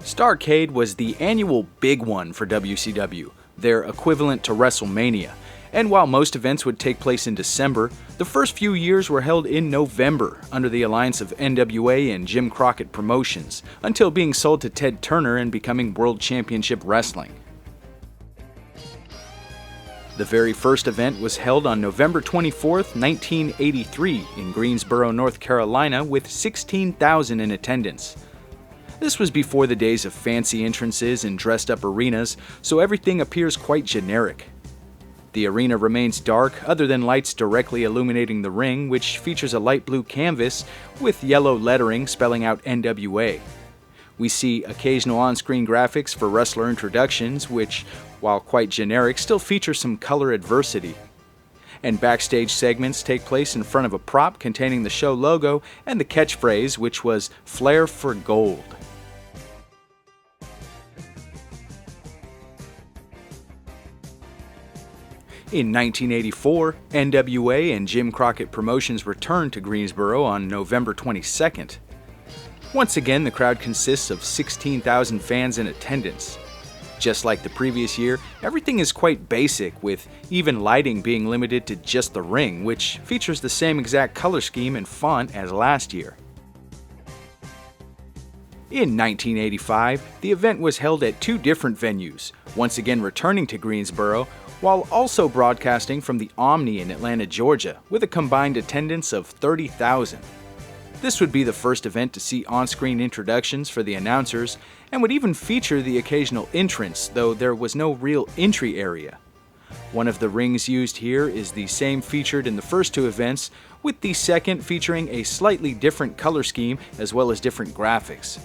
Starrcade was the annual big one for WCW, their equivalent to WrestleMania, and while most events would take place in December, the first few years were held in November under the alliance of NWA and Jim Crockett Promotions, until being sold to Ted Turner and becoming World Championship Wrestling. The very first event was held on November 24, 1983 in Greensboro, North Carolina with 16,000 in attendance. This was before the days of fancy entrances and dressed-up arenas, so everything appears quite generic. The arena remains dark other than lights directly illuminating the ring, which features a light blue canvas with yellow lettering spelling out NWA. We see occasional on-screen graphics for wrestler introductions, which, while quite generic, still feature some color adversity. And backstage segments take place in front of a prop containing the show logo and the catchphrase, which was "Flair for Gold." In 1984, NWA and Jim Crockett Promotions returned to Greensboro on November 22nd. Once again, the crowd consists of 16,000 fans in attendance. Just like the previous year, everything is quite basic, with even lighting being limited to just the ring, which features the same exact color scheme and font as last year. In 1985, the event was held at two different venues, once again returning to Greensboro, while also broadcasting from the Omni in Atlanta, Georgia, with a combined attendance of 30,000. This would be the first event to see on-screen introductions for the announcers, and would even feature the occasional entrance, though there was no real entry area. One of the rings used here is the same featured in the first two events, with the second featuring a slightly different color scheme as well as different graphics.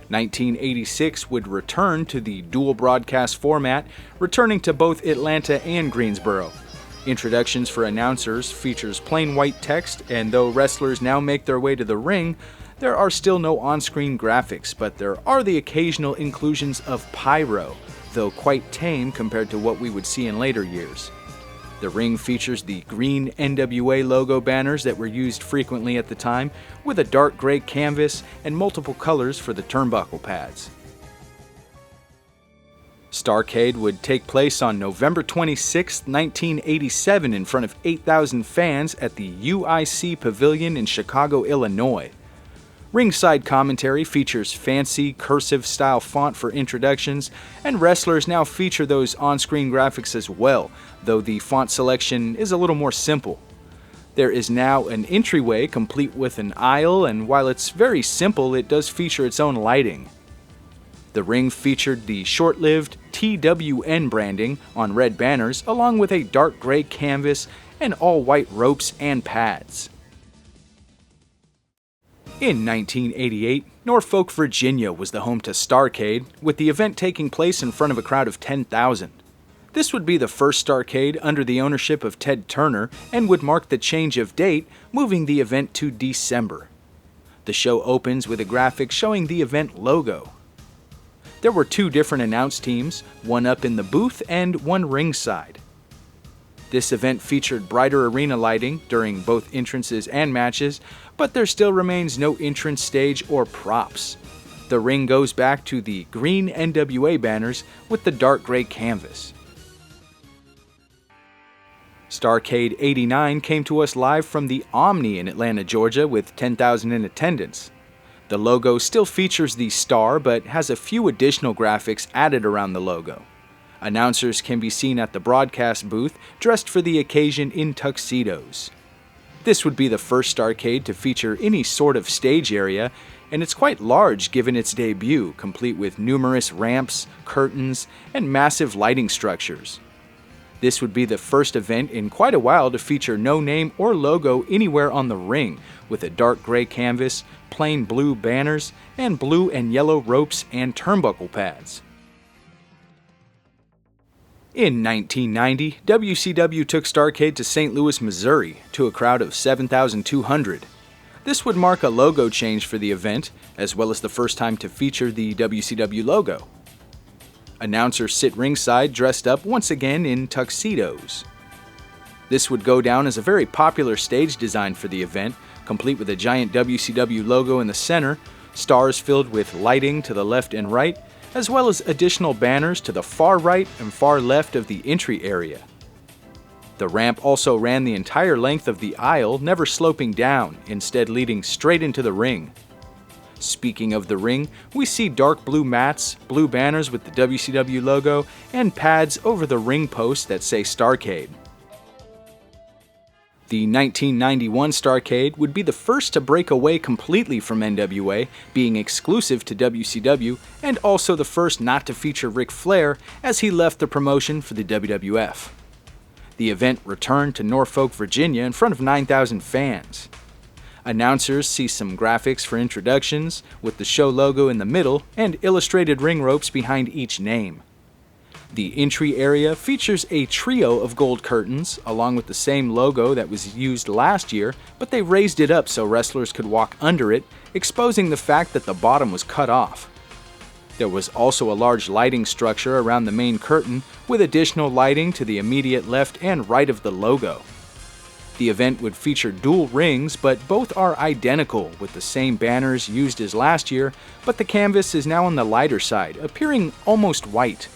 1986 would return to the dual broadcast format, returning to both Atlanta and Greensboro. Introductions for announcers features plain white text, and though wrestlers now make their way to the ring, there are still no on-screen graphics, but there are the occasional inclusions of pyro, though quite tame compared to what we would see in later years. The ring features the green NWA logo banners that were used frequently at the time, with a dark gray canvas and multiple colors for the turnbuckle pads. Starrcade would take place on November 26, 1987 in front of 8,000 fans at the UIC Pavilion in Chicago, Illinois. Ringside commentary features fancy, cursive-style font for introductions, and wrestlers now feature those on-screen graphics as well, though the font selection is a little more simple. There is now an entryway complete with an aisle, and while it's very simple, it does feature its own lighting. The ring featured the short-lived TWN branding on red banners, along with a dark gray canvas and all-white ropes and pads. In 1988, Norfolk, Virginia was the home to Starrcade, with the event taking place in front of a crowd of 10,000. This would be the first Starrcade under the ownership of Ted Turner and would mark the change of date, moving the event to December. The show opens with a graphic showing the event logo. There were two different announce teams, one up in the booth and one ringside. This event featured brighter arena lighting during both entrances and matches, but there still remains no entrance stage or props. The ring goes back to the green NWA banners with the dark gray canvas. Starrcade 89 came to us live from the Omni in Atlanta, Georgia with 10,000 in attendance. The logo still features the star, but has a few additional graphics added around the logo. Announcers can be seen at the broadcast booth, dressed for the occasion in tuxedos. This would be the first Starrcade to feature any sort of stage area, and it's quite large given its debut, complete with numerous ramps, curtains, and massive lighting structures. This would be the first event in quite a while to feature no name or logo anywhere on the ring, with a dark gray canvas, plain blue banners, and blue and yellow ropes and turnbuckle pads. In 1990, WCW took Starrcade to St. Louis, Missouri, to a crowd of 7,200. This would mark a logo change for the event, as well as the first time to feature the WCW logo. Announcers sit ringside dressed up once again in tuxedos. This would go down as a very popular stage design for the event, complete with a giant WCW logo in the center, stars filled with lighting to the left and right, as well as additional banners to the far right and far left of the entry area. The ramp also ran the entire length of the aisle, never sloping down, instead leading straight into the ring. Speaking of the ring, we see dark blue mats, blue banners with the WCW logo, and pads over the ring posts that say Starrcade. The 1991 Starrcade would be the first to break away completely from NWA, being exclusive to WCW, and also the first not to feature Ric Flair as he left the promotion for the WWF. The event returned to Norfolk, Virginia in front of 9,000 fans. Announcers see some graphics for introductions, with the show logo in the middle and illustrated ring ropes behind each name. The entry area features a trio of gold curtains, along with the same logo that was used last year, but they raised it up so wrestlers could walk under it, exposing the fact that the bottom was cut off. There was also a large lighting structure around the main curtain, with additional lighting to the immediate left and right of the logo. The event would feature dual rings, but both are identical, with the same banners used as last year, but the canvas is now on the lighter side, appearing almost white.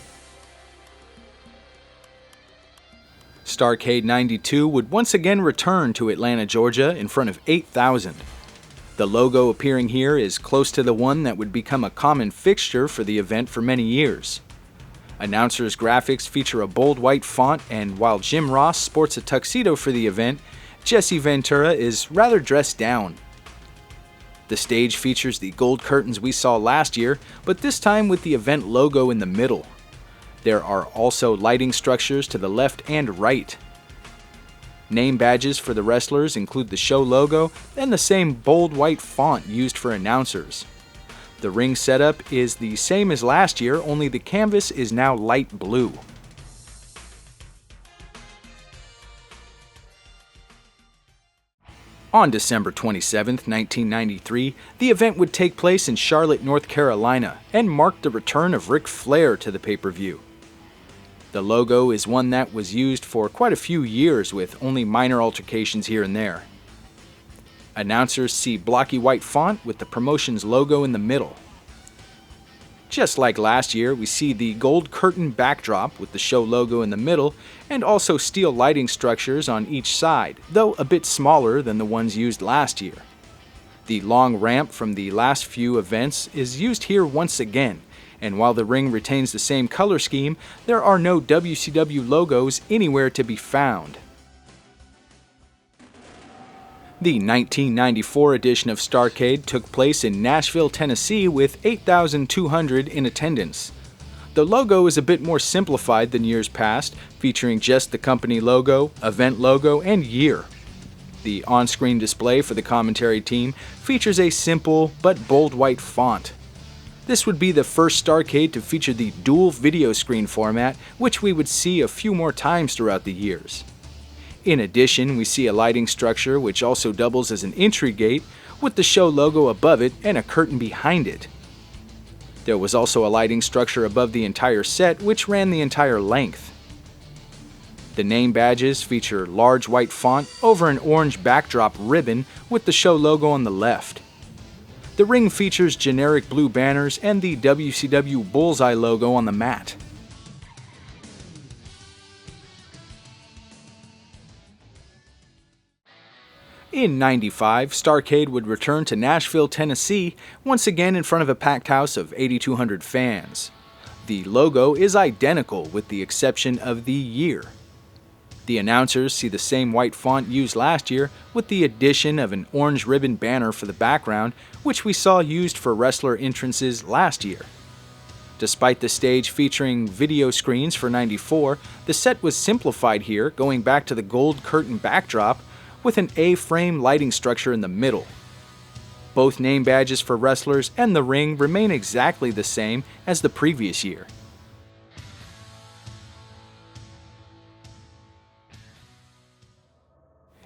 Starrcade 92 would once again return to Atlanta, Georgia in front of 8,000. The logo appearing here is close to the one that would become a common fixture for the event for many years. Announcers' graphics feature a bold white font, and while Jim Ross sports a tuxedo for the event, Jesse Ventura is rather dressed down. The stage features the gold curtains we saw last year, but this time with the event logo in the middle. There are also lighting structures to the left and right. Name badges for the wrestlers include the show logo and the same bold white font used for announcers. The ring setup is the same as last year, only the canvas is now light blue. On December 27, 1993, the event would take place in Charlotte, North Carolina, and mark the return of Ric Flair to the pay-per-view. The logo is one that was used for quite a few years, with only minor altercations here and there. Announcers see blocky white font with the promotion's logo in the middle. Just like last year, we see the gold curtain backdrop with the show logo in the middle, and also steel lighting structures on each side, though a bit smaller than the ones used last year. The long ramp from the last few events is used here once again, and while the ring retains the same color scheme, there are no WCW logos anywhere to be found. The 1994 edition of Starrcade took place in Nashville, Tennessee with 8,200 in attendance. The logo is a bit more simplified than years past, featuring just the company logo, event logo, and year. The on-screen display for the commentary team features a simple but bold white font. This would be the first Starrcade to feature the dual video screen format, which we would see a few more times throughout the years. In addition, we see a lighting structure which also doubles as an entry gate, with the show logo above it and a curtain behind it. There was also a lighting structure above the entire set, which ran the entire length. The name badges feature large white font over an orange backdrop ribbon with the show logo on the left. The ring features generic blue banners and the WCW bullseye logo on the mat. In '95, Starrcade would return to Nashville, Tennessee, once again in front of a packed house of 8,200 fans. The logo is identical with the exception of the year. The announcers see the same white font used last year, with the addition of an orange ribbon banner for the background, which we saw used for wrestler entrances last year. Despite the stage featuring video screens for '94, the set was simplified here, going back to the gold curtain backdrop with an A-frame lighting structure in the middle. Both name badges for wrestlers and the ring remain exactly the same as the previous year.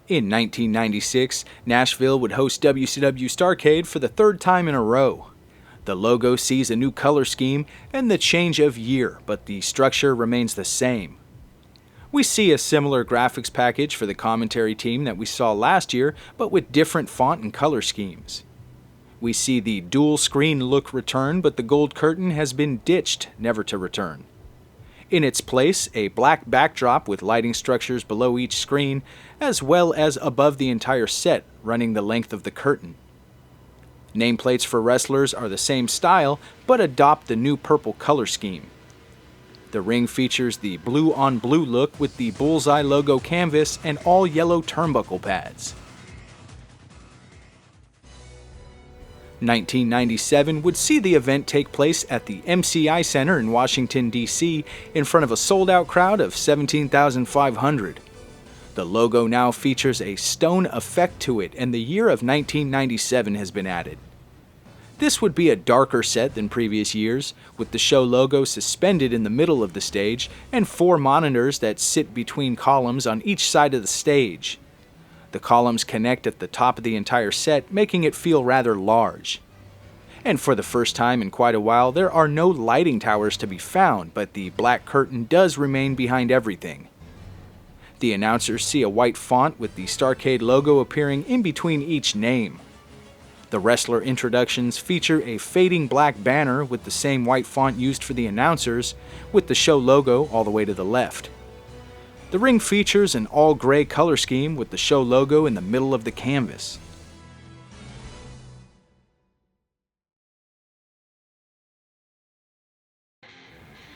In 1996, Nashville would host WCW Starrcade for the third time in a row. The logo sees a new color scheme and the change of year, but the structure remains the same. We see a similar graphics package for the commentary team that we saw last year, but with different font and color schemes. We see the dual screen look return, but the gold curtain has been ditched, never to return. In its place, a black backdrop with lighting structures below each screen, as well as above the entire set, running the length of the curtain. Nameplates for wrestlers are the same style, but adopt the new purple color scheme. The ring features the blue-on-blue look with the bullseye logo canvas and all yellow turnbuckle pads. 1997 would see the event take place at the MCI Center in Washington, D.C. in front of a sold-out crowd of 17,500. The logo now features a stone effect to it, and the year of 1997 has been added. This would be a darker set than previous years, with the show logo suspended in the middle of the stage and 4 monitors that sit between columns on each side of the stage. The columns connect at the top of the entire set, making it feel rather large. And for the first time in quite a while, there are no lighting towers to be found, but the black curtain does remain behind everything. The announcers see a white font with the Starrcade logo appearing in between each name. The wrestler introductions feature a fading black banner with the same white font used for the announcers, with the show logo all the way to the left. The ring features an all-gray color scheme with the show logo in the middle of the canvas.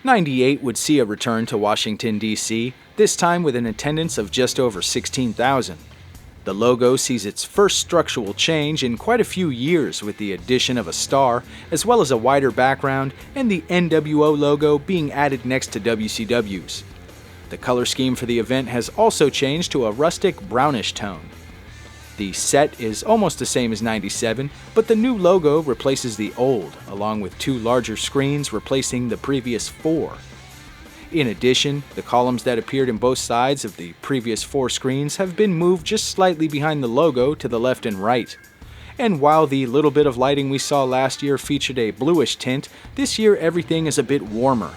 '98 would see a return to Washington, D.C., this time with an attendance of just over 16,000. The logo sees its first structural change in quite a few years with the addition of a star, as well as a wider background, and the NWO logo being added next to WCW's. The color scheme for the event has also changed to a rustic brownish tone. The set is almost the same as '97, but the new logo replaces the old, along with 2 larger screens replacing the previous 4. In addition, the columns that appeared in both sides of the previous 4 screens have been moved just slightly behind the logo to the left and right. And while the little bit of lighting we saw last year featured a bluish tint, this year everything is a bit warmer.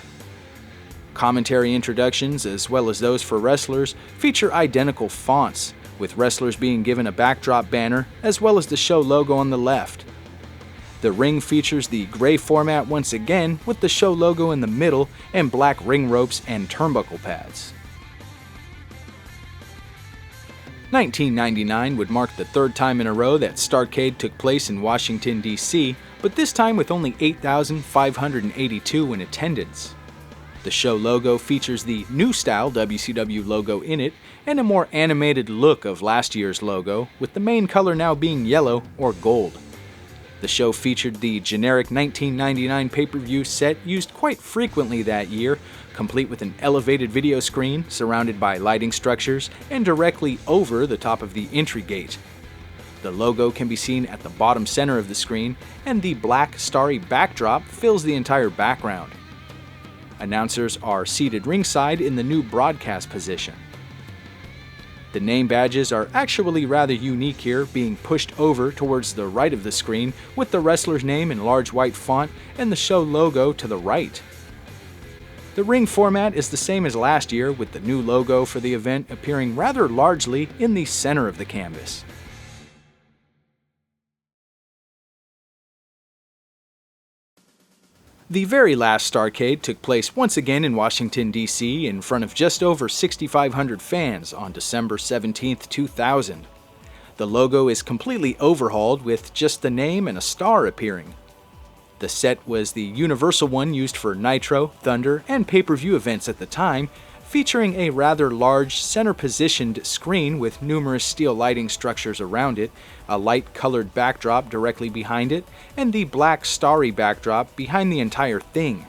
Commentary introductions, as well as those for wrestlers, feature identical fonts, with wrestlers being given a backdrop banner, as well as the show logo on the left. The ring features the gray format once again, with the show logo in the middle and black ring ropes and turnbuckle pads. 1999 would mark the 3rd time in a row that Starrcade took place in Washington, D.C., but this time with only 8,582 in attendance. The show logo features the new style WCW logo in it and a more animated look of last year's logo, with the main color now being yellow or gold. The show featured the generic 1999 pay-per-view set used quite frequently that year, complete with an elevated video screen surrounded by lighting structures and directly over the top of the entry gate. The logo can be seen at the bottom center of the screen, and the black starry backdrop fills the entire background. Announcers are seated ringside in the new broadcast position. The name badges are actually rather unique here, being pushed over towards the right of the screen with the wrestler's name in large white font and the show logo to the right. The ring format is the same as last year, with the new logo for the event appearing rather largely in the center of the canvas. The very last Starrcade took place once again in Washington, D.C. in front of just over 6,500 fans on December 17, 2000. The logo is completely overhauled with just the name and a star appearing. The set was the universal one used for Nitro, Thunder, and pay-per-view events at the time, featuring a rather large center-positioned screen with numerous steel lighting structures around it, a light-colored backdrop directly behind it, and the black starry backdrop behind the entire thing.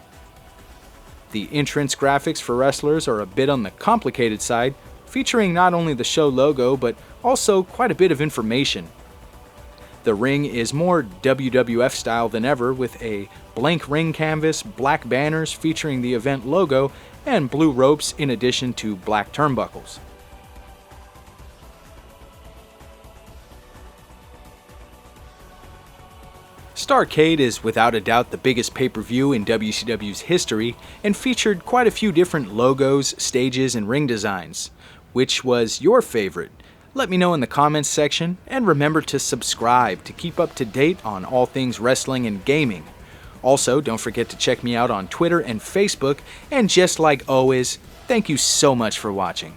The entrance graphics for wrestlers are a bit on the complicated side, featuring not only the show logo but also quite a bit of information. The ring is more WWF style than ever, with a blank ring canvas, black banners featuring the event logo, and blue ropes in addition to black turnbuckles. Starrcade is without a doubt the biggest pay-per-view in WCW's history and featured quite a few different logos, stages, and ring designs. Which was your favorite? Let me know in the comments section, and remember to subscribe to keep up to date on all things wrestling and gaming. Also, don't forget to check me out on Twitter and Facebook, and just like always, thank you so much for watching.